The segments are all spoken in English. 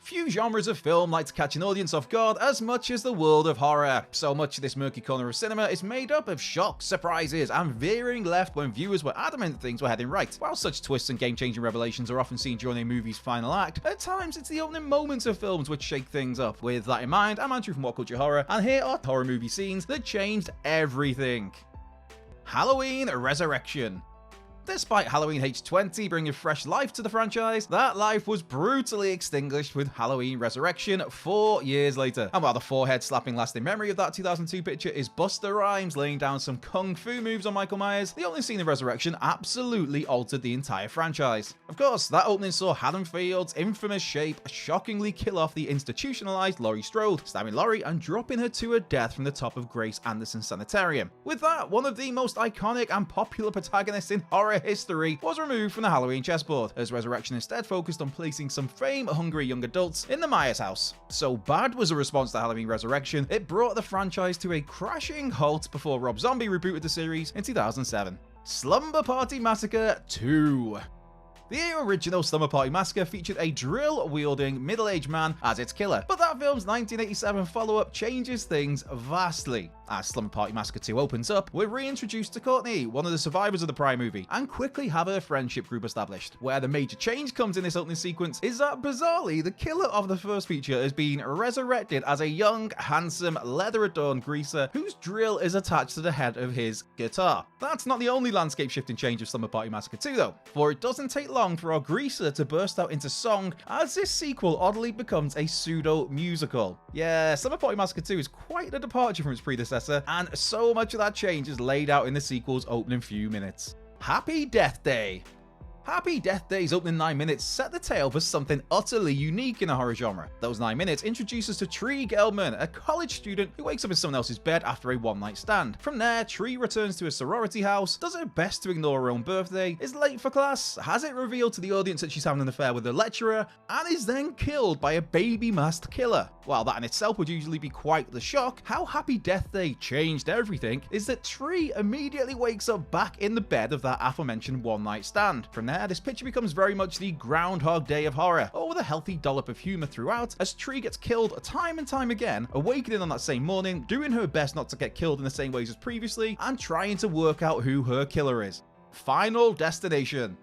Few genres of film like to catch an audience off guard as much as the world of horror. So much of this murky corner of cinema is made up of shocks, surprises, and veering left when viewers were adamant things were heading right. While such twists and game-changing revelations are often seen during a movie's final act, at times it's the opening moments of films which shake things up. With that in mind, I'm Andrew from What Culture Horror, and here are horror movie scenes that changed everything. Halloween Resurrection. Despite Halloween H20 bringing fresh life to the franchise, that life was brutally extinguished with Halloween Resurrection 4 years later. And while the forehead-slapping lasting memory of that 2002 picture is Busta Rhymes laying down some kung fu moves on Michael Myers, the opening scene of Resurrection absolutely altered the entire franchise. Of course, that opening saw Haddonfield's infamous shape shockingly kill off the institutionalized Laurie Strode, stabbing Laurie and dropping her to her death from the top of Grace Anderson Sanitarium. With that, one of the most iconic and popular protagonists in horror history was removed from the Halloween chessboard, as Resurrection instead focused on placing some fame-hungry young adults in the Myers house. So bad was the response to Halloween Resurrection, it brought the franchise to a crashing halt before Rob Zombie rebooted the series in 2007. Slumber Party Massacre 2. The original Slumber Party Massacre featured a drill-wielding middle-aged man as its killer, but that film's 1987 follow-up changes things vastly. As Slumber Party Massacre 2 opens up, we're reintroduced to Courtney, one of the survivors of the prior movie, and quickly have her friendship group established. Where the major change comes in this opening sequence is that, bizarrely, the killer of the first feature is being resurrected as a young, handsome, leather-adorned greaser whose drill is attached to the head of his guitar. That's not the only landscape-shifting change of Slumber Party Massacre 2 though, for it doesn't take long for our greaser to burst out into song as this sequel oddly becomes a pseudo-musical. Yeah, Slumber Party Massacre 2 is quite a departure from its predecessor, and so much of that change is laid out in the sequel's opening few minutes. Happy Death Day. Happy Death Day's opening 9 minutes set the tale for something utterly unique in the horror genre. Those 9 minutes introduce us to Chuy Gelman, a college student who wakes up in someone else's bed after a one-night stand. From there, Chuy returns to a sorority house, does her best to ignore her own birthday, is late for class, has it revealed to the audience that she's having an affair with her lecturer, and is then killed by a baby-masked killer. While that in itself would usually be quite the shock, how Happy Death Day changed everything is that Chuy immediately wakes up back in the bed of that aforementioned one-night stand. From there, this picture becomes very much the Groundhog Day of horror, or with a healthy dollop of humor throughout, as Chuy gets killed time and time again, awakening on that same morning, doing her best not to get killed in the same ways as previously, and trying to work out who her killer is. Final Destination.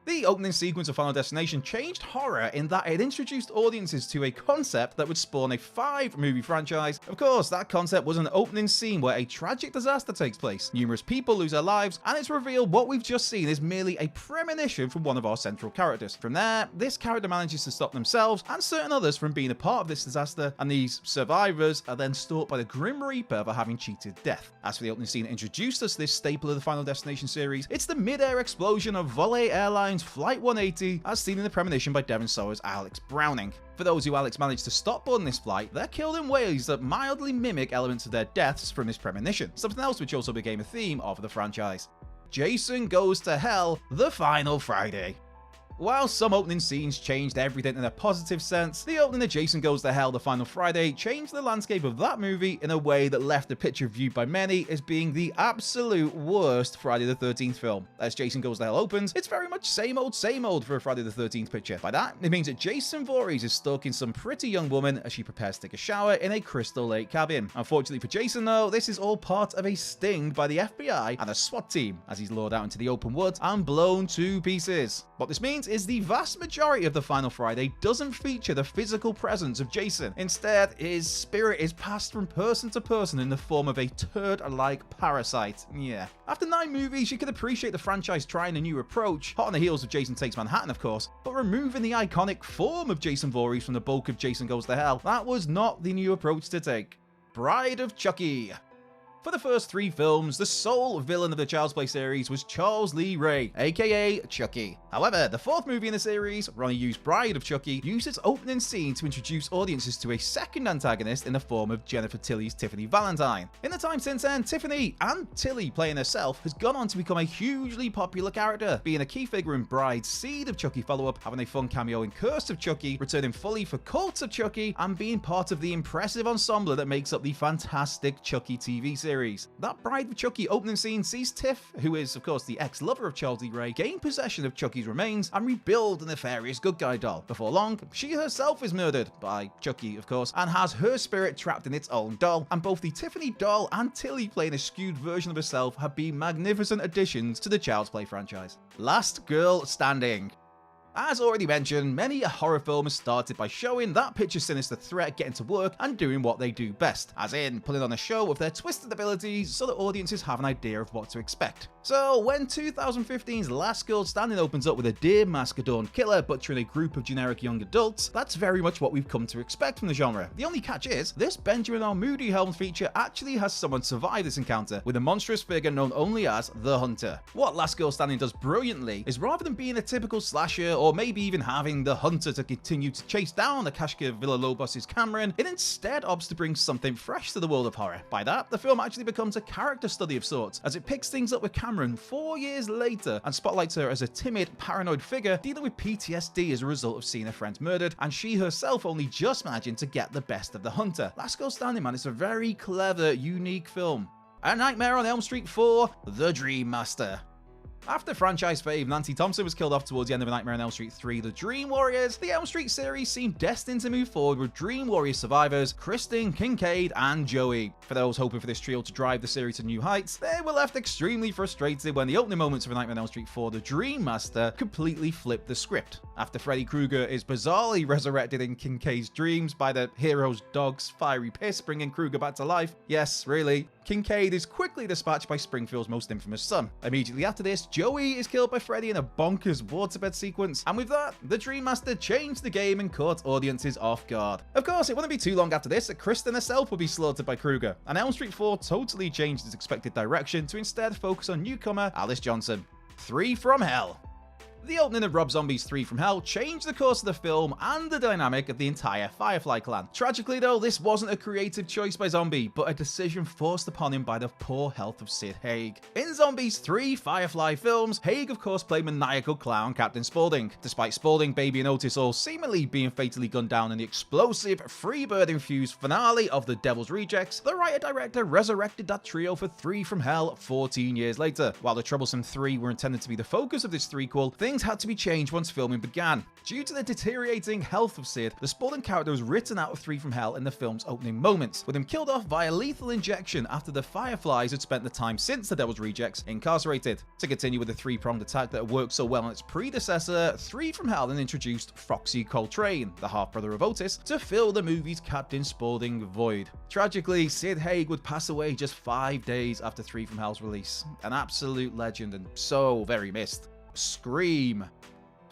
The opening sequence of Final Destination changed horror in that it introduced audiences to a concept that would spawn a 5-movie franchise. Of course, that concept was an opening scene where a tragic disaster takes place, numerous people lose their lives, and it's revealed what we've just seen is merely a premonition from one of our central characters. From there, this character manages to stop themselves and certain others from being a part of this disaster, and these survivors are then stalked by the Grim Reaper for having cheated death. As for the opening scene that introduced us to this staple of the Final Destination series, it's the mid-air explosion of Volley Airlines Flight 180, as seen in the premonition by Devon Sawa's Alex Browning. For those who Alex managed to stop on this flight, they're killed in ways that mildly mimic elements of their deaths from this premonition, something else which also became a theme of the franchise. Jason Goes to Hell, The Final Friday. While some opening scenes changed everything in a positive sense, the opening of Jason Goes to Hell The Final Friday changed the landscape of that movie in a way that left the picture viewed by many as being the absolute worst Friday the 13th film. As Jason Goes to Hell opens, it's very much same old for a Friday the 13th picture. By that, it means that Jason Voorhees is stalking some pretty young woman as she prepares to take a shower in a Crystal Lake cabin. Unfortunately for Jason though, this is all part of a sting by the FBI and a SWAT team as he's lured out into the open woods and blown to pieces. What this means is the vast majority of The Final Friday doesn't feature the physical presence of Jason. Instead, his spirit is passed from person to person in the form of a turd-like parasite. Yeah. After 9 movies, you can appreciate the franchise trying a new approach, hot on the heels of Jason Takes Manhattan of course, but removing the iconic form of Jason Voorhees from the bulk of Jason Goes to Hell, that was not the new approach to take. Bride of Chucky. For the first 3 films, the sole villain of the Child's Play series was Charles Lee Ray, aka Chucky. However, the 4th movie in the series, Ronnie Yu's Bride of Chucky, used its opening scene to introduce audiences to a second antagonist in the form of Jennifer Tilly's Tiffany Valentine. In the time since then, Tiffany, and Tilly playing herself, has gone on to become a hugely popular character, being a key figure in Bride's Seed of Chucky follow-up, having a fun cameo in Curse of Chucky, returning fully for Cult of Chucky, and being part of the impressive ensemble that makes up the fantastic Chucky TV series. series. That Bride of Chucky opening scene sees Tiff, who is of course the ex-lover of Charles E. Ray, gain possession of Chucky's remains and rebuild the nefarious good guy doll. Before long, she herself is murdered, by Chucky of course, and has her spirit trapped in its own doll, and both the Tiffany doll and Tilly playing a skewed version of herself have been magnificent additions to the Child's Play franchise. Last Girl Standing. As already mentioned, many a horror film has started by showing that picture sinister threat getting to work and doing what they do best, as in putting on a show of their twisted abilities so that audiences have an idea of what to expect. So when 2015's Last Girl Standing opens up with a deer mask-adorned killer butchering a group of generic young adults, that's very much what we've come to expect from the genre. The only catch is, this Benjamin R. Moody Helms feature actually has someone survive this encounter with a monstrous figure known only as The Hunter. What Last Girl Standing does brilliantly is, rather than being a typical slasher or maybe even having the hunter to continue to chase down Akashka Villalobos' Cameron, it instead opts to bring something fresh to the world of horror. By that, the film actually becomes a character study of sorts, as it picks things up with Cameron 4 years later and spotlights her as a timid, paranoid figure dealing with PTSD as a result of seeing her friends murdered, and she herself only just managing to get the best of the hunter. Last Girl Standing, man, it's a very clever, unique film. A Nightmare on Elm Street 4, The Dream Master. After franchise fave Nancy Thompson was killed off towards the end of A Nightmare on Elm Street 3, The Dream Warriors, the Elm Street series seemed destined to move forward with Dream Warrior survivors Kristen, Kincaid, and Joey. For those hoping for this trio to drive the series to new heights, they were left extremely frustrated when the opening moments of A Nightmare on Elm Street 4, The Dream Master completely flipped the script. After Freddy Krueger is bizarrely resurrected in Kincaid's dreams by the hero's dog's fiery piss, bringing Krueger back to life, yes, really, Kincaid is quickly dispatched by Springfield's most infamous son. Immediately after this, Joey is killed by Freddy in a bonkers waterbed sequence, and with that, the Dream Master changed the game and caught audiences off guard. Of course, it wouldn't be too long after this that Kristen herself would be slaughtered by Krueger, and Elm Street 4 totally changed its expected direction to instead focus on newcomer Alice Johnson. 3 from Hell. The opening of Rob Zombie's 3 from Hell changed the course of the film and the dynamic of the entire Firefly clan. Tragically though, this wasn't a creative choice by Zombie, but a decision forced upon him by the poor health of Sid Haig. In Zombie's 3 Firefly films, Haig of course played maniacal clown Captain Spaulding. Despite Spaulding, Baby and Otis all seemingly being fatally gunned down in the explosive, Freebird-infused finale of The Devil's Rejects, the writer-director resurrected that trio for 3 from Hell 14 years later. While the troublesome 3 were intended to be the focus of this threequel, things had to be changed once filming began. Due to the deteriorating health of Sid, the Spaulding character was written out of 3 from Hell in the film's opening moments, with him killed off via lethal injection after the Fireflies had spent the time since The Devil's Rejects incarcerated. To continue with the three-pronged attack that worked so well on its predecessor, 3 from Hell then introduced Foxy Coltrane, the half-brother of Otis, to fill the movie's Captain Spaulding void. Tragically, Sid Haig would pass away just 5 days after 3 from Hell's release. An absolute legend and so very missed. Scream.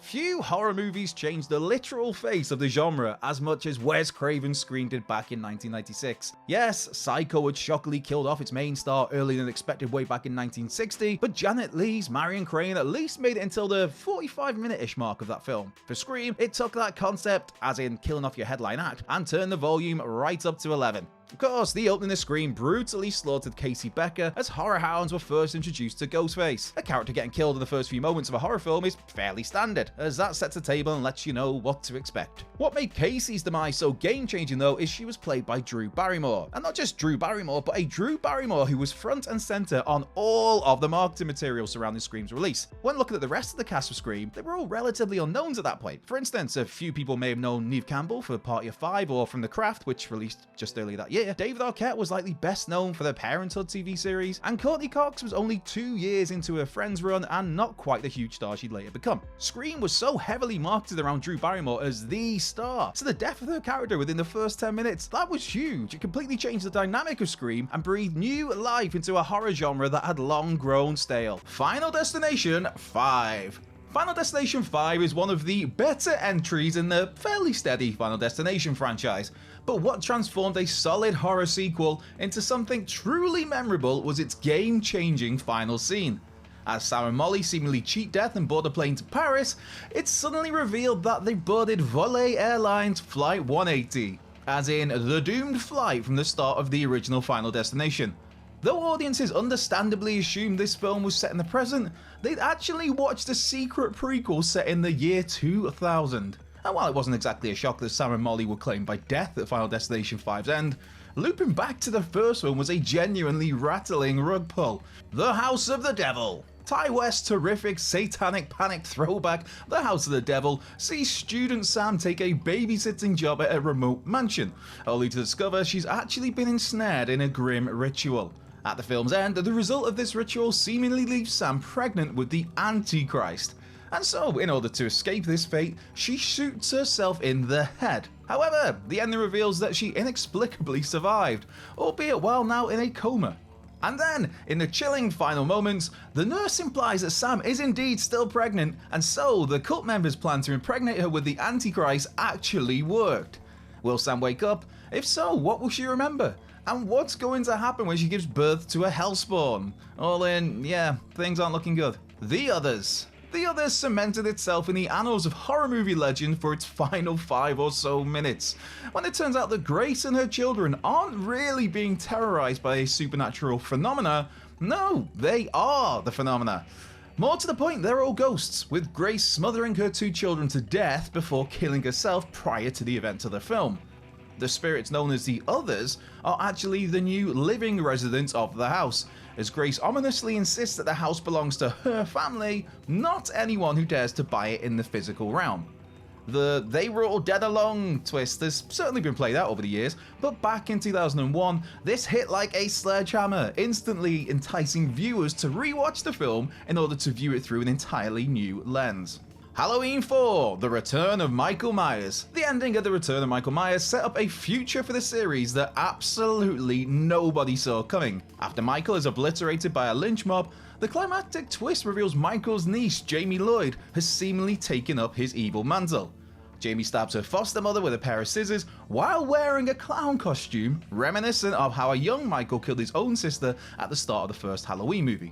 Few horror movies changed the literal face of the genre as much as Wes Craven's Scream did back in 1996. Yes, Psycho had shockingly killed off its main star earlier than expected way back in 1960, but Janet Leigh's Marion Crane at least made it until the 45-minute-ish mark of that film. For Scream, it took that concept, as in killing off your headline act, and turned the volume right up to 11. Of course, the opening of Scream brutally slaughtered Casey Becker as horror hounds were first introduced to Ghostface. A character getting killed in the first few moments of a horror film is fairly standard, as that sets the table and lets you know what to expect. What made Casey's demise so game-changing though is she was played by Drew Barrymore. And not just Drew Barrymore, but a Drew Barrymore who was front and center on all of the marketing material surrounding Scream's release. When looking at the rest of the cast of Scream, they were all relatively unknowns at that point. For instance, a few people may have known Neve Campbell for Party of Five or from The Craft, which released just earlier that year. David Arquette was likely best known for the Parenthood TV series, and Courtney Cox was only 2 years into her Friends run and not quite the huge star she'd later become. Scream was so heavily marketed around Drew Barrymore as the star, so the death of her character within the first 10 minutes, that was huge. It completely changed the dynamic of Scream and breathed new life into a horror genre that had long grown stale. Final Destination 5. Final Destination 5 is one of the better entries in the fairly steady Final Destination franchise, but what transformed a solid horror sequel into something truly memorable was its game-changing final scene. As Sam and Molly seemingly cheat death and board a plane to Paris, it's suddenly revealed that they boarded Volare Airlines Flight 180, as in the doomed flight from the start of the original Final Destination. Though audiences understandably assumed this film was set in the present, they'd actually watched a secret prequel set in the year 2000. And while it wasn't exactly a shock that Sam and Molly were claimed by death at Final Destination 5's end, looping back to the first one was a genuinely rattling rug pull. The House of the Devil. Ty West's terrific satanic panic throwback, The House of the Devil, sees student Sam take a babysitting job at a remote mansion, only to discover she's actually been ensnared in a grim ritual. At the film's end, the result of this ritual seemingly leaves Sam pregnant with the Antichrist. And so, in order to escape this fate, she shoots herself in the head. However, the ending reveals that she inexplicably survived, albeit while now in a coma. And then, in the chilling final moments, the nurse implies that Sam is indeed still pregnant, and so the cult members' plan to impregnate her with the Antichrist actually worked. Will Sam wake up? If so, what will she remember? And what's going to happen when she gives birth to a hellspawn? All in, yeah, things aren't looking good. The Others. The Others cemented itself in the annals of horror movie legend for its final 5 or so minutes, when it turns out that Grace and her children aren't really being terrorized by a supernatural phenomena. No, they are the phenomena. More to the point, they're all ghosts, with Grace smothering her 2 children to death before killing herself prior to the event of the film. The spirits known as the Others are actually the new living residents of the house, as Grace ominously insists that the house belongs to her family, not anyone who dares to buy it in the physical realm. The "they were all dead along" twist has certainly been played out over the years, but back in 2001, this hit like a sledgehammer, instantly enticing viewers to rewatch the film in order to view it through an entirely new lens. Halloween 4, The Return of Michael Myers. The ending of The Return of Michael Myers set up a future for the series that absolutely nobody saw coming. After Michael is obliterated by a lynch mob, the climactic twist reveals Michael's niece, Jamie Lloyd, has seemingly taken up his evil mantle. Jamie stabs her foster mother with a pair of scissors while wearing a clown costume, reminiscent of how a young Michael killed his own sister at the start of the first Halloween movie.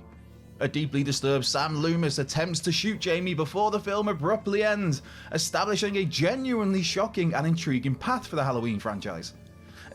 A deeply disturbed Sam Loomis attempts to shoot Jamie before the film abruptly ends, establishing a genuinely shocking and intriguing path for the Halloween franchise.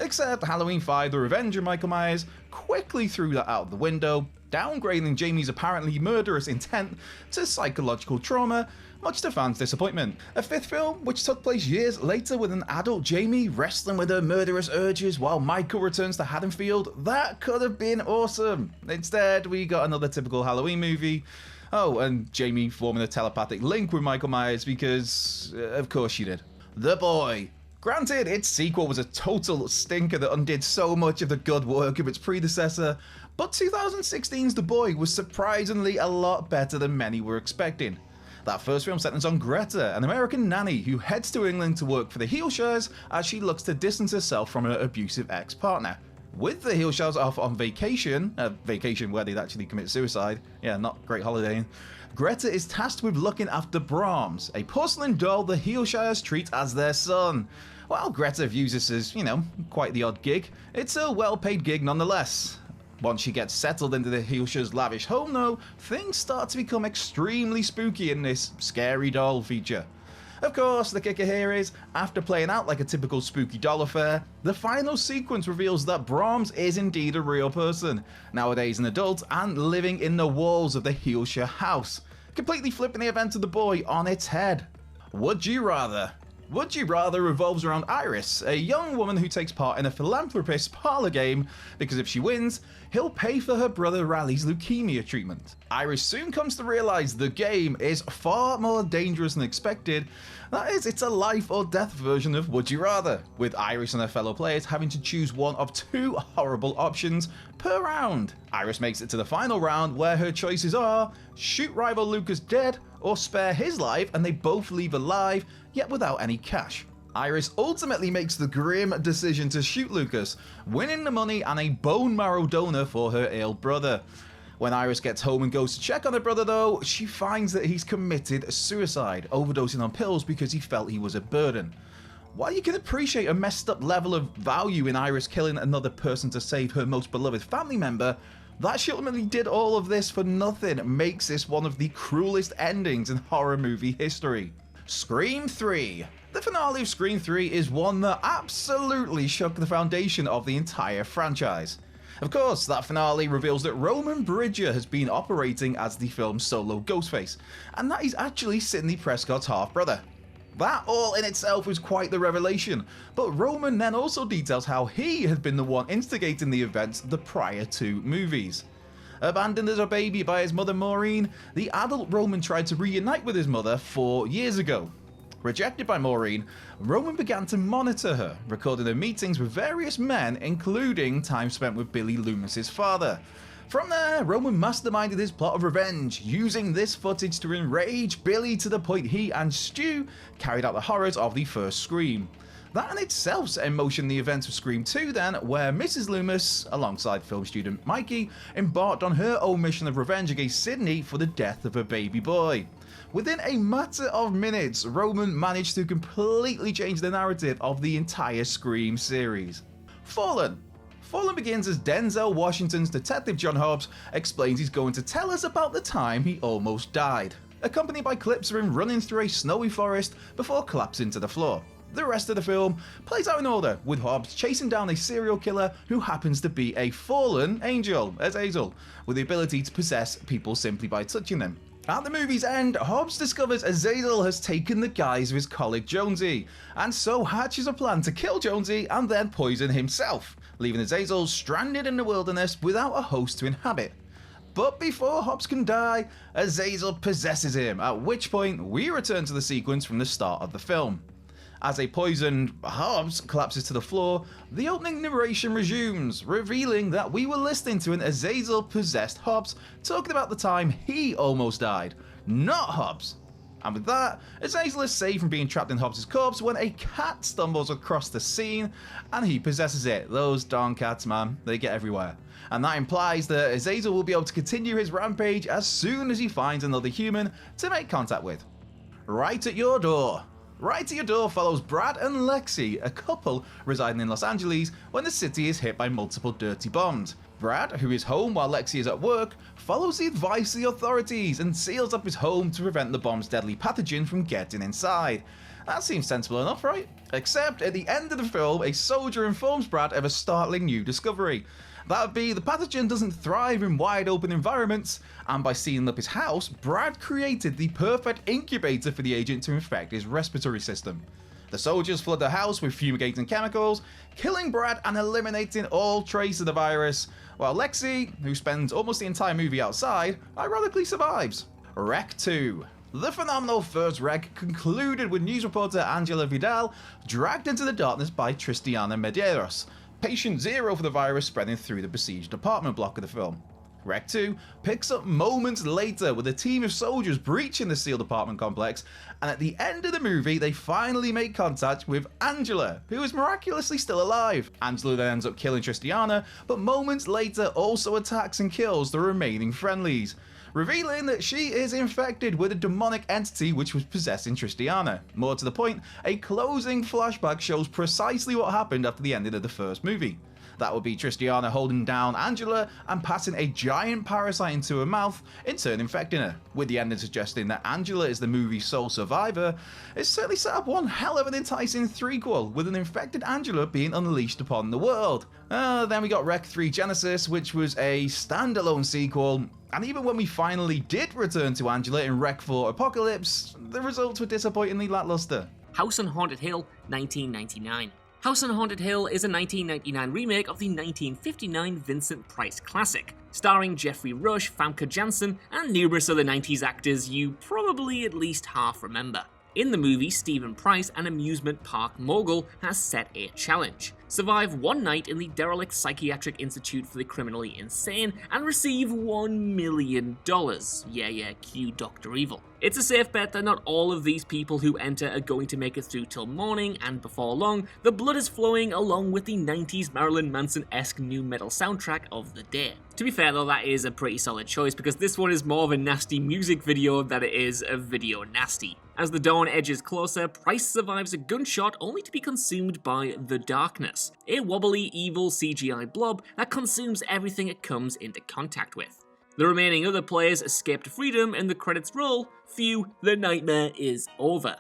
Except Halloween 5, The Revenge of Michael Myers quickly threw that out the window, downgrading Jamie's apparently murderous intent to psychological trauma, much to fans' disappointment. A 5th film, which took place years later with an adult Jamie wrestling with her murderous urges while Michael returns to Haddonfield, that could have been awesome. Instead, we got another typical Halloween movie. Oh, and Jamie forming a telepathic link with Michael Myers because, of course she did. The Boy. Granted, its sequel was a total stinker that undid so much of the good work of its predecessor, but 2016's The Boy was surprisingly a lot better than many were expecting. That first film centers on Greta, an American nanny who heads to England to work for the Heelshires as she looks to distance herself from her abusive ex-partner. With the Heelshires off on vacation, a vacation where they'd actually commit suicide, yeah, not great holidaying, Greta is tasked with looking after Brahms, a porcelain doll the Heelshires treat as their son. While Greta views this as, quite the odd gig, it's a well-paid gig nonetheless. Once she gets settled into the Heelshires' lavish home though, things start to become extremely spooky in this scary doll feature. Of course, the kicker here is, after playing out like a typical spooky doll affair, the final sequence reveals that Brahms is indeed a real person, nowadays an adult and living in the walls of the Heelshire house, completely flipping the event of The Boy on its head. Would You Rather? Would You Rather revolves around Iris, a young woman who takes part in a philanthropist's parlor game because if she wins, he'll pay for her brother Rally's leukemia treatment. Iris soon comes to realize the game is far more dangerous than expected. That is, it's a life or death version of Would You Rather, with Iris and her fellow players having to choose one of 2 horrible options per round. Iris makes it to the final round where her choices are shoot rival Lucas dead or spare his life, and they both leave alive, yet without any cash. Iris ultimately makes the grim decision to shoot Lucas, winning the money and a bone marrow donor for her ill brother. When Iris gets home and goes to check on her brother though, she finds that he's committed suicide, overdosing on pills because he felt he was a burden. While you can appreciate a messed up level of value in Iris killing another person to save her most beloved family member, that she ultimately did all of this for nothing makes this one of the cruelest endings in horror movie history. Scream 3. The finale of Scream 3 is one that absolutely shook the foundation of the entire franchise. Of course, that finale reveals that Roman Bridger has been operating as the film's solo Ghostface, and that he's actually Sidney Prescott's half-brother. That all in itself was quite the revelation, but Roman then also details how he had been the one instigating the events the prior two movies. Abandoned as a baby by his mother Maureen, the adult Roman tried to reunite with his mother 4 years ago. Rejected by Maureen, Roman began to monitor her, recording their meetings with various men, including time spent with Billy Loomis's father. From there, Roman masterminded his plot of revenge, using this footage to enrage Billy to the point he and Stu carried out the horrors of the first Scream. That in itself set in motion the events of Scream 2 then, where Mrs. Loomis, alongside film student Mikey, embarked on her own mission of revenge against Sydney for the death of her baby boy. Within a matter of minutes, Roman managed to completely change the narrative of the entire Scream series. Fallen begins as Denzel Washington's Detective John Hobbs explains he's going to tell us about the time he almost died, accompanied by clips of him running through a snowy forest before collapsing to the floor. The rest of the film plays out in order, with Hobbs chasing down a serial killer who happens to be a fallen angel, Azazel, with the ability to possess people simply by touching them. At the movie's end, Hobbs discovers Azazel has taken the guise of his colleague Jonesy, and so hatches a plan to kill Jonesy and then poison himself, leaving Azazel stranded in the wilderness without a host to inhabit. But before Hobbs can die, Azazel possesses him, at which point we return to the sequence from the start of the film. As a poisoned Hobbs collapses to the floor, the opening narration resumes, revealing that we were listening to an Azazel-possessed Hobbs talking about the time he almost died, not Hobbs. And with that, Azazel is saved from being trapped in Hobbs' corpse when a cat stumbles across the scene, and he possesses it. Those darn cats, man, they get everywhere. And that implies that Azazel will be able to continue his rampage as soon as he finds another human to make contact with. Right at your door. Right to Your Door follows Brad and Lexi, a couple residing in Los Angeles when the city is hit by multiple dirty bombs. Brad, who is home while Lexi is at work, follows the advice of the authorities and seals up his home to prevent the bomb's deadly pathogen from getting inside. That seems sensible enough, right? Except at the end of the film, a soldier informs Brad of a startling new discovery. That would be the pathogen doesn't thrive in wide open environments, and by sealing up his house, Brad created the perfect incubator for the agent to infect his respiratory system. The soldiers flood the house with fumigating chemicals, killing Brad and eliminating all trace of the virus, while Lexi, who spends almost the entire movie outside, ironically survives. Wreck 2. The phenomenal first wreck concluded with news reporter Angela Vidal dragged into the darkness by Tristiana Medeiros, patient zero for the virus spreading through the besieged apartment block of the film. Wreck 2 picks up moments later with a team of soldiers breaching the sealed apartment complex, and at the end of the movie they finally make contact with Angela, who is miraculously still alive. Angela then ends up killing Tristiana, but moments later also attacks and kills the remaining friendlies, revealing that she is infected with a demonic entity which was possessing Tristiana. More to the point, a closing flashback shows precisely what happened after the ending of the first movie. That would be Tristiana holding down Angela and passing a giant parasite into her mouth, in turn infecting her, with the ending suggesting that Angela is the movie's sole survivor. It's certainly set up one hell of an enticing threequel, with an infected Angela being unleashed upon the world. Then we got Wreck 3 Genesis, which was a standalone sequel, and even when we finally did return to Angela in Wreck 4 Apocalypse, the results were disappointingly lackluster. House on Haunted Hill, 1999. House on Haunted Hill is a 1999 remake of the 1959 Vincent Price classic, starring Jeffrey Rush, Famke Janssen, and numerous other 90s actors you probably at least half remember. In the movie, Stephen Price, an amusement park mogul, has set a challenge. Survive one night in the derelict Psychiatric Institute for the Criminally Insane and receive $1 million. Yeah, cue Dr. Evil. It's a safe bet that not all of these people who enter are going to make it through till morning, and before long, the blood is flowing along with the 90s Marilyn Manson-esque nu metal soundtrack of the day. To be fair though, that is a pretty solid choice because this one is more of a nasty music video than it is a video nasty. As the dawn edges closer, Price survives a gunshot only to be consumed by the darkness, a wobbly, evil CGI blob that consumes everything it comes into contact with. The remaining other players escape to freedom and the credits roll. Phew, the nightmare is over.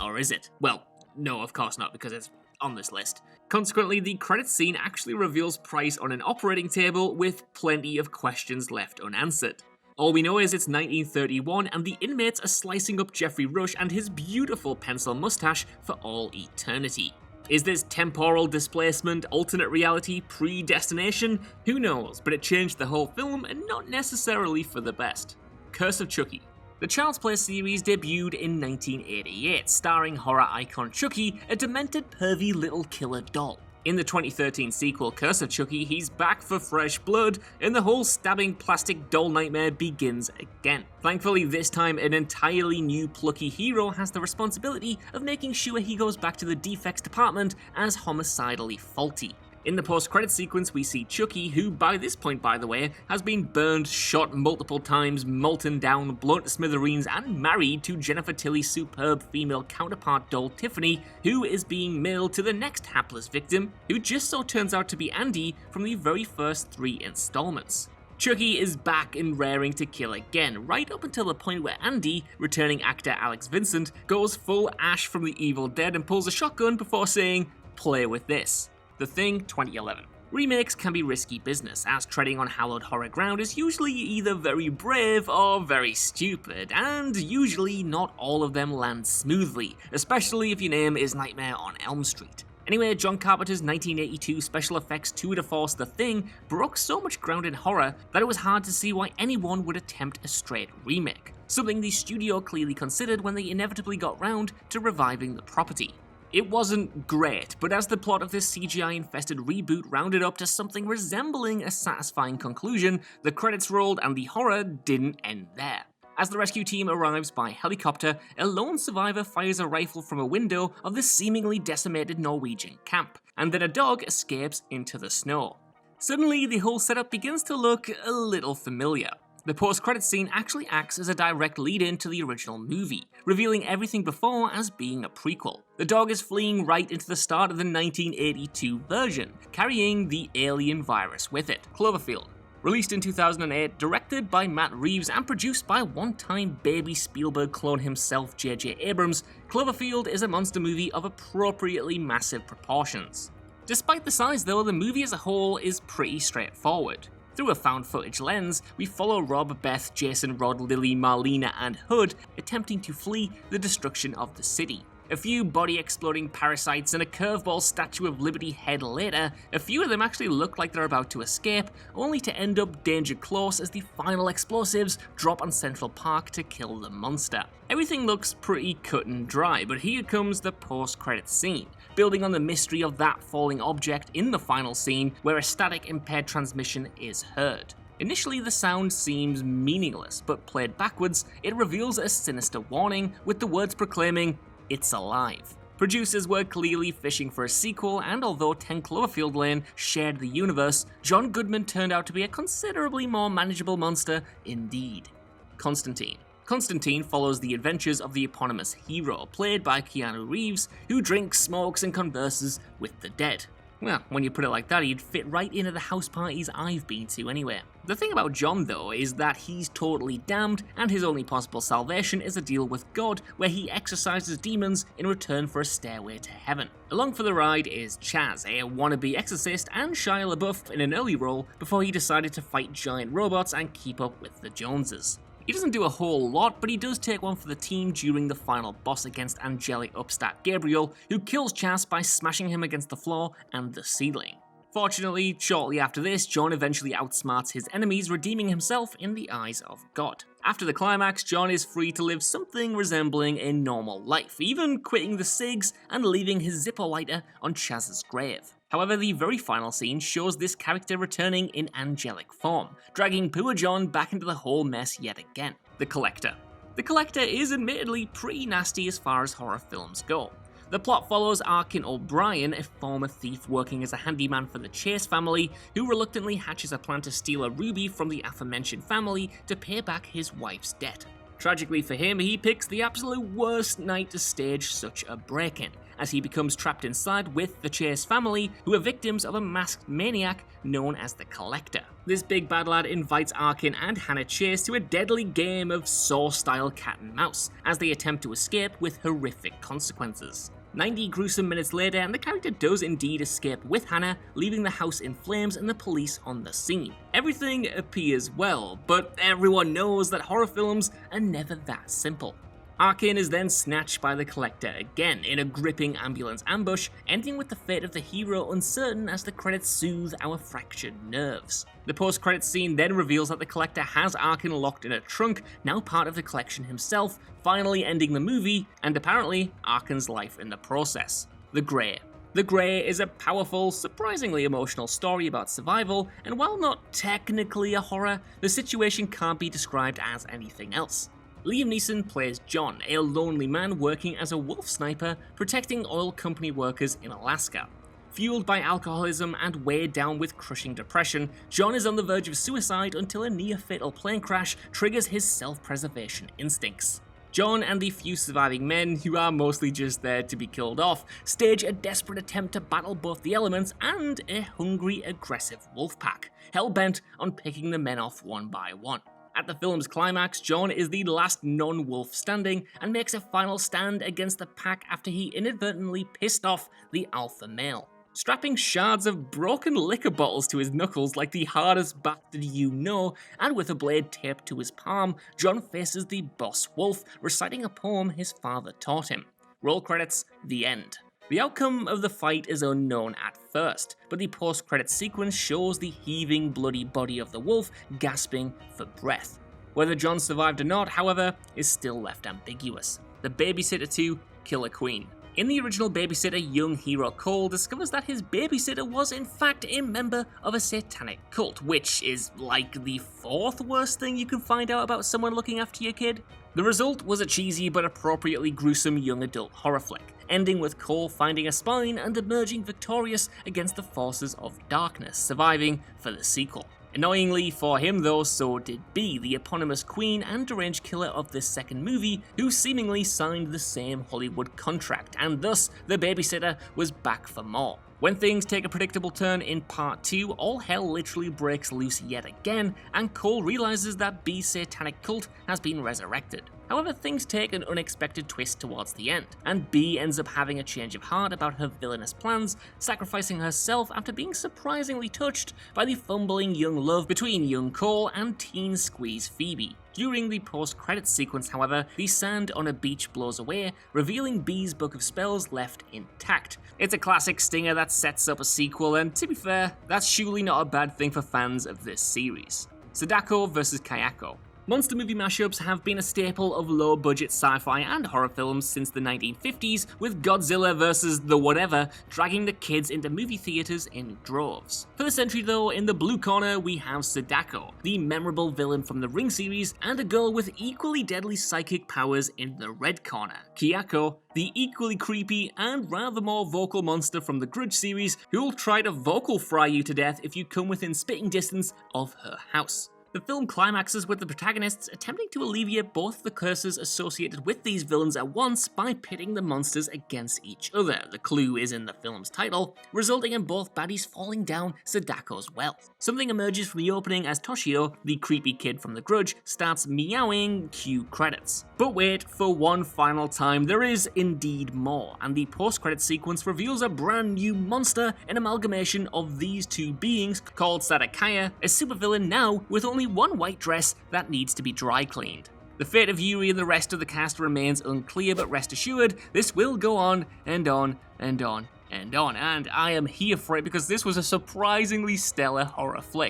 Or is it? Well, no, of course not, because it's on this list. Consequently, the credits scene actually reveals Price on an operating table with plenty of questions left unanswered. All we know is it's 1931 and the inmates are slicing up Jeffrey Rush and his beautiful pencil mustache for all eternity. Is this temporal displacement, alternate reality, predestination? Who knows, but it changed the whole film and not necessarily for the best. Curse of Chucky. The Child's Play series debuted in 1988, starring horror icon Chucky, a demented, pervy little killer doll. In the 2013 sequel, Curse of Chucky, he's back for fresh blood, and the whole stabbing plastic doll nightmare begins again. Thankfully, this time an entirely new plucky hero has the responsibility of making sure he goes back to the defects department as homicidally faulty. In the post-credit sequence, we see Chucky, who by this point, by the way, has been burned, shot multiple times, molten down, blown to smithereens, and married to Jennifer Tilly's superb female counterpart doll Tiffany, who is being mailed to the next hapless victim, who just so turns out to be Andy from the very first 3 installments. Chucky is back and raring to kill again, right up until the point where Andy, returning actor Alex Vincent, goes full Ash from the Evil Dead and pulls a shotgun before saying, "Play with this." The Thing, 2011. Remakes can be risky business, as treading on hallowed horror ground is usually either very brave or very stupid, and usually not all of them land smoothly, especially if your name is Nightmare on Elm Street. Anyway, John Carpenter's 1982 special effects tour de force The Thing broke so much ground in horror that it was hard to see why anyone would attempt a straight remake, something the studio clearly considered when they inevitably got round to reviving the property. It wasn't great, but as the plot of this CGI-infested reboot rounded up to something resembling a satisfying conclusion, the credits rolled and the horror didn't end there. As the rescue team arrives by helicopter, a lone survivor fires a rifle from a window of the seemingly decimated Norwegian camp, and then a dog escapes into the snow. Suddenly, the whole setup begins to look a little familiar. The post-credits scene actually acts as a direct lead-in to the original movie, revealing everything before as being a prequel. The dog is fleeing right into the start of the 1982 version, carrying the alien virus with it, Cloverfield. Released in 2008, directed by Matt Reeves and produced by one-time baby Spielberg clone himself J.J. Abrams, Cloverfield is a monster movie of appropriately massive proportions. Despite the size though, the movie as a whole is pretty straightforward. Through a found footage lens, we follow Rob, Beth, Jason, Rod, Lily, Marlena, and Hood attempting to flee the destruction of the city. A few body-exploding parasites and a curveball Statue of Liberty head later, a few of them actually look like they're about to escape, only to end up danger close as the final explosives drop on Central Park to kill the monster. Everything looks pretty cut and dry, but here comes the post-credits scene, building on the mystery of that falling object in the final scene where a static impaired transmission is heard. Initially, the sound seems meaningless, but played backwards, it reveals a sinister warning with the words proclaiming, "It's alive." Producers were clearly fishing for a sequel, and although 10 Cloverfield Lane shared the universe, John Goodman turned out to be a considerably more manageable monster indeed. Constantine. Constantine follows the adventures of the eponymous hero, played by Keanu Reeves, who drinks, smokes, and converses with the dead. Well, when you put it like that, he'd fit right into the house parties I've been to anyway. The thing about John, though, is that he's totally damned, and his only possible salvation is a deal with God, where he exorcises demons in return for a stairway to heaven. Along for the ride is Chaz, a wannabe exorcist, and Shia LaBeouf in an early role before he decided to fight giant robots and keep up with the Joneses. He doesn't do a whole lot, but he does take one for the team during the final boss against angelic upstart Gabriel, who kills Chaz by smashing him against the floor and the ceiling. Fortunately, shortly after this, John eventually outsmarts his enemies, redeeming himself in the eyes of God. After the climax, John is free to live something resembling a normal life, even quitting the cigs and leaving his Zippo lighter on Chaz's grave. However, the very final scene shows this character returning in angelic form, dragging poor John back into the whole mess yet again. The Collector. The Collector is admittedly pretty nasty as far as horror films go. The plot follows Arkin O'Brien, a former thief working as a handyman for the Chase family, who reluctantly hatches a plan to steal a ruby from the aforementioned family to pay back his wife's debt. Tragically for him, he picks the absolute worst night to stage such a break-in, as he becomes trapped inside with the Chase family, who are victims of a masked maniac known as the Collector. This big bad lad invites Arkin and Hannah Chase to a deadly game of Saw-style cat and mouse, as they attempt to escape with horrific consequences. 90 gruesome minutes later, and the character does indeed escape with Hannah, leaving the house in flames and the police on the scene. Everything appears well, but everyone knows that horror films are never that simple. Arkin is then snatched by the Collector again in a gripping ambulance ambush, ending with the fate of the hero uncertain as the credits soothe our fractured nerves. The post-credits scene then reveals that the Collector has Arkin locked in a trunk, now part of the collection himself, finally ending the movie, and apparently Arkin's life in the process. The Grey. The Grey is a powerful, surprisingly emotional story about survival, and while not technically a horror, the situation can't be described as anything else. Liam Neeson plays John, a lonely man working as a wolf sniper protecting oil company workers in Alaska. Fueled by alcoholism and weighed down with crushing depression, John is on the verge of suicide until a near-fatal plane crash triggers his self-preservation instincts. John and the few surviving men, who are mostly just there to be killed off, stage a desperate attempt to battle both the elements and a hungry, aggressive wolf pack, hell-bent on picking the men off one by one. At the film's climax, John is the last non-wolf standing and makes a final stand against the pack after he inadvertently pissed off the alpha male. Strapping shards of broken liquor bottles to his knuckles like the hardest bastard you know, and with a blade taped to his palm, John faces the boss wolf, reciting a poem his father taught him. Roll credits, the end. The outcome of the fight is unknown at first, but the post-credits sequence shows the heaving, bloody body of the wolf gasping for breath. Whether John survived or not, however, is still left ambiguous. The Babysitter 2, Killer Queen. In the original Babysitter, young hero Cole discovers that his babysitter was in fact a member of a satanic cult, which is like the fourth worst thing you can find out about someone looking after your kid. The result was a cheesy but appropriately gruesome young adult horror flick, ending with Cole finding a spine and emerging victorious against the forces of darkness, surviving for the sequel. Annoyingly for him though, so did B, the eponymous queen and deranged killer of this second movie, who seemingly signed the same Hollywood contract, and thus the Babysitter was back for more. When things take a predictable turn in part 2, all hell literally breaks loose yet again, and Cole realizes that B's satanic cult has been resurrected. However, things take an unexpected twist towards the end, and B ends up having a change of heart about her villainous plans, sacrificing herself after being surprisingly touched by the fumbling young love between young Cole and teen squeeze Phoebe. During the post-credits sequence, however, the sand on a beach blows away, revealing B's book of spells left intact. It's a classic stinger that sets up a sequel, and to be fair, that's surely not a bad thing for fans of this series. Sadako vs. Kiako. Monster movie mashups have been a staple of low-budget sci-fi and horror films since the 1950s, with Godzilla vs. the whatever dragging the kids into movie theaters in droves. For this entry though, in the blue corner we have Sadako, the memorable villain from the Ring series, and a girl with equally deadly psychic powers in the red corner, Kiako, the equally creepy and rather more vocal monster from the Grudge series, who'll try to vocal fry you to death if you come within spitting distance of her house. The film climaxes with the protagonists attempting to alleviate both the curses associated with these villains at once by pitting the monsters against each other. The clue is in the film's title, resulting in both baddies falling down Sadako's well. Something emerges from the opening as Toshio, the creepy kid from The Grudge, starts meowing, cue credits. But wait, for one final time, there is indeed more, and the post-credit sequence reveals a brand new monster, an amalgamation of these two beings called Sadakaya, a supervillain now with only one white dress that needs to be dry cleaned. The fate of Yuri and the rest of the cast remains unclear, but rest assured, this will go on and on and on and on, and I am here for it because this was a surprisingly stellar horror flick.